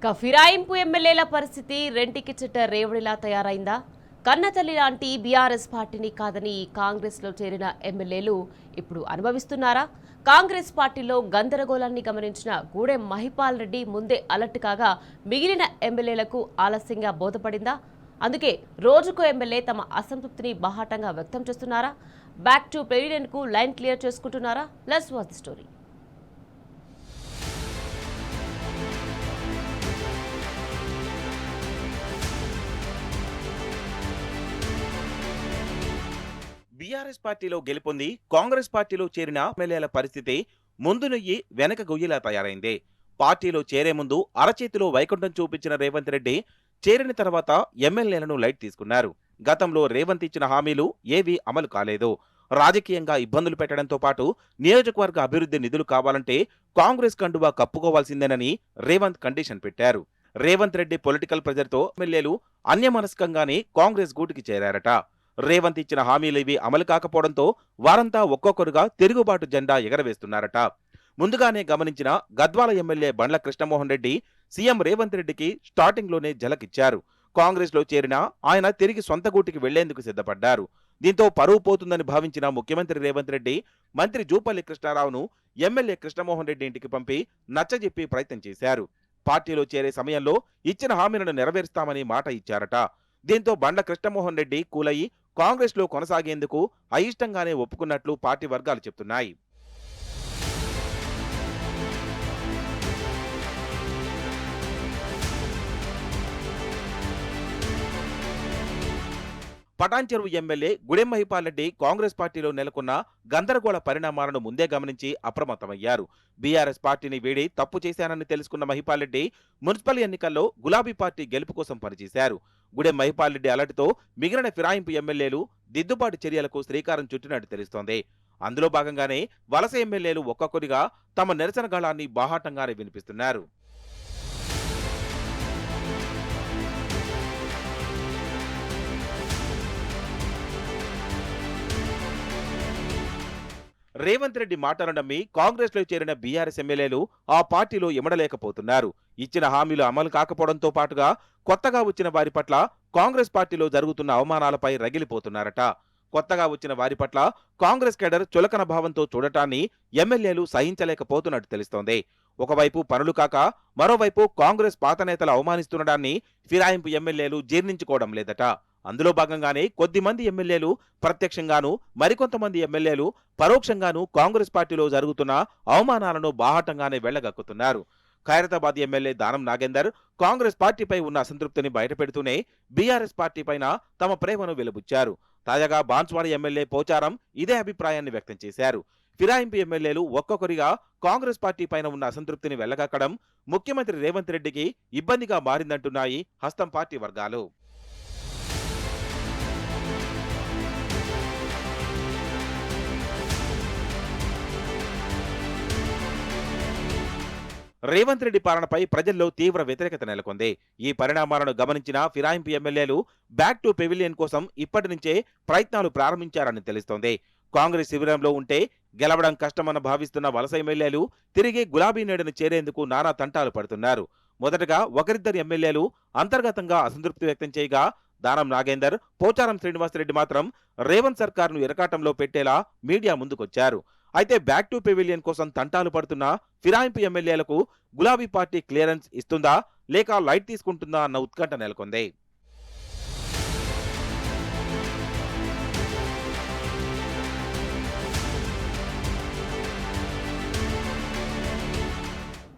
ఫిరాయింపు ఎమ్మెల్యేల పరిస్థితి రెంటికి చిట్ట రేవడిలా తయారైందా? కన్నతల్లి లాంటి బీఆర్ఎస్ పార్టీని కాదని కాంగ్రెస్లో చేరిన ఎమ్మెల్యేలు ఇప్పుడు అనుభవిస్తున్నారా? కాంగ్రెస్ పార్టీలో గందరగోళాన్ని గమనించిన గూడెం మహిపాల్ రెడ్డి ముందే అలర్ట్ కాగా మిగిలిన ఎమ్మెల్యేలకు ఆలస్యంగా బోధపడిందా? అందుకే రోజుకో ఎమ్మెల్యే తమ అసంతృప్తిని బాహాటంగా వ్యక్తం చేస్తున్నారా? బ్యాక్ టు పెవిలియన్కు లైన్ క్లియర్ చేసుకుంటున్నారా? Let's watch the story. BRS పార్టీలో గెలుపొంది కాంగ్రెస్ పార్టీలో చేరిన ఎమ్మెల్యేల పరిస్థితి ముందు నుయ్యి వెనక గొయ్యిలా తయారైంది. పార్టీలో చేరే ముందు అరచేతిలో వైకుంఠం చూపించిన రేవంత్ రెడ్డి చేరిన తర్వాత ఎమ్మెల్యేలను లైట్ తీసుకున్నారు. గతంలో రేవంత్ ఇచ్చిన హామీలు ఏవీ అమలు కాలేదు. రాజకీయంగా ఇబ్బందులు పెట్టడంతో పాటు నియోజకవర్గ అభివృద్ధి నిధులు కావాలంటే కాంగ్రెస్ కండువా కప్పుకోవాల్సిందేనని రేవంత్ కండిషన్ పెట్టారు. రేవంత్ రెడ్డి పొలిటికల్ ప్రెజర్తో ఎమ్మెల్యేలు అన్యమనస్కంగానే కాంగ్రెస్ గూటికి చేరారట. రేవంత్ ఇచ్చిన హామీలేవి అమలు కాకపోవడంతో వారంతా ఒక్కొక్కరుగా తిరుగుబాటు జెండా ఎగరవేస్తున్నారట. ముందుగానే గమనించిన గద్వాల ఎమ్మెల్యే బండ్ల కృష్ణమోహన్ రెడ్డి సీఎం రేవంత్ రెడ్డికి స్టార్టింగ్లోనే ఝలకిచ్చారు. కాంగ్రెస్లో చేరిన ఆయన తిరిగి సొంత గూటికి వెళ్లేందుకు సిద్ధపడ్డారు. దీంతో పరువు పోతుందని భావించిన ముఖ్యమంత్రి రేవంత్ రెడ్డి మంత్రి జూపల్లి కృష్ణారావును ఎమ్మెల్యే కృష్ణమోహన్ రెడ్డి ఇంటికి పంపి నచ్చజెప్పి ప్రయత్నం చేశారు. పార్టీలో చేరే సమయంలో ఇచ్చిన హామీలను నెరవేరుస్తామని మాట ఇచ్చారట. దీంతో బండ్ల కృష్ణమోహన్ రెడ్డి కూలయి కాంగ్రెస్ లో కొనసాగేందుకు అయిష్టంగానే ఒప్పుకున్నట్లు పార్టీ వర్గాలు చెప్తున్నాయి. పటాన్చెరువు ఎమ్మెల్యే గూడెం మహిపాల్ రెడ్డి కాంగ్రెస్ పార్టీలో నెలకొన్న గందరగోళ పరిణామాలను ముందే గమనించి అప్రమత్తమయ్యారు. బీఆర్ఎస్ పార్టీని వీడి తప్పు చేశానని తెలుసుకున్న మహిపాల్ రెడ్డి మున్సిపల్ ఎన్నికల్లో గులాబీ పార్టీ గెలుపు కోసం పనిచేశారు. గూడెం మహిపాల్ రెడ్డి అలర్టుతో మిగిలిన ఫిరాయింపు ఎమ్మెల్యేలు దిద్దుబాటు చర్యలకు శ్రీకారం చుట్టినట్టు తెలుస్తోంది. అందులో భాగంగానే వలస ఎమ్మెల్యేలు ఒక్కొక్కరిగా తమ నిరసన గళాన్ని బాహాటంగానే వినిపిస్తున్నారు. రేవంత్ రెడ్డి మాటలు నమ్మి కాంగ్రెస్ లో చేరిన బీఆర్ఎస్ ఎమ్మెల్యేలు ఆ పార్టీలో ఇమడలేకపోతున్నారు. ఇచ్చిన హామీలు అమలు కాకపోవడంతో పాటుగా కొత్తగా వచ్చిన వారి పట్ల కాంగ్రెస్ పార్టీలో జరుగుతున్న అవమానాలపై రగిలిపోతున్నారట. కొత్తగా వచ్చిన వారి పట్ల కాంగ్రెస్ కేడర్ చులకన భావంతో చూడటాన్ని ఎమ్మెల్యేలు సహించలేకపోతున్నట్టు తెలుస్తోంది. ఒకవైపు పనులు కాక మరోవైపు కాంగ్రెస్ పాత నేతలు అవమానిస్తుండడాన్ని ఫిరాయింపు ఎమ్మెల్యేలు జీర్ణించుకోవడం లేదట. అందులో భాగంగానే కొద్దిమంది ఎమ్మెల్యేలు ప్రత్యక్షంగాను మరికొంతమంది ఎమ్మెల్యేలు పరోక్షంగాను కాంగ్రెస్ పార్టీలో జరుగుతున్న అవమానాలను బాహాటంగానే వెళ్లగక్కుతున్నారు. ఖైరతాబాద్ ఎమ్మెల్యే దానం నాగేందర్ కాంగ్రెస్ పార్టీపై ఉన్న అసంతృప్తిని బయటపెడుతూనే బీఆర్ఎస్ పార్టీ పైన తమ ప్రేమను వెలుబుచ్చారు. తాజాగా బాన్స్వాడ ఎమ్మెల్యే పోచారం ఇదే అభిప్రాయాన్ని వ్యక్తం చేశారు. ఫిరాయింపు ఎమ్మెల్యేలు ఒక్కొక్కరిగా కాంగ్రెస్ పార్టీ పైన ఉన్న అసంతృప్తిని వెళ్లగక్కడం ముఖ్యమంత్రి రేవంత్ రెడ్డికి ఇబ్బందిగా మారిందంటున్నాయి హస్తం పార్టీ వర్గాలు. రేవంత్ రెడ్డి పాలనపై ప్రజల్లో తీవ్ర వ్యతిరేకత నెలకొంది. ఈ పరిణామాలను గమనించిన ఫిరాయింపు ఎమ్మెల్యేలు బ్యాక్ టు పెవిలియన్ కోసం ఇప్పటి నుంచే ప్రయత్నాలు ప్రారంభించారని తెలుస్తోంది. కాంగ్రెస్ శిబిరంలో ఉంటే గెలవడం కష్టమని భావిస్తున్న వలస ఎమ్మెల్యేలు తిరిగి గులాబీ నీడను చేరేందుకు నానా తంటాలు పడుతున్నారు. మొదటగా ఒకరిద్దరు ఎమ్మెల్యేలు అంతర్గతంగా అసంతృప్తి వ్యక్తం చేయగా దానం నాగేందర్, పోచారం శ్రీనివాసరెడ్డి మాత్రం రేవంత్ సర్కార్ను ఇరకాటంలో పెట్టేలా మీడియా ముందుకొచ్చారు. అయితే బ్యాక్ టు పెవిలియన్ కోసం తంటాలు పడుతున్న ఫిరాయింపు ఎమ్మెల్యేలకు గులాబీ పార్టీ క్లియరెన్స్ ఇస్తుందా లేక లైట్ తీసుకుంటుందా అన్న ఉత్కంఠ నెలకొంది.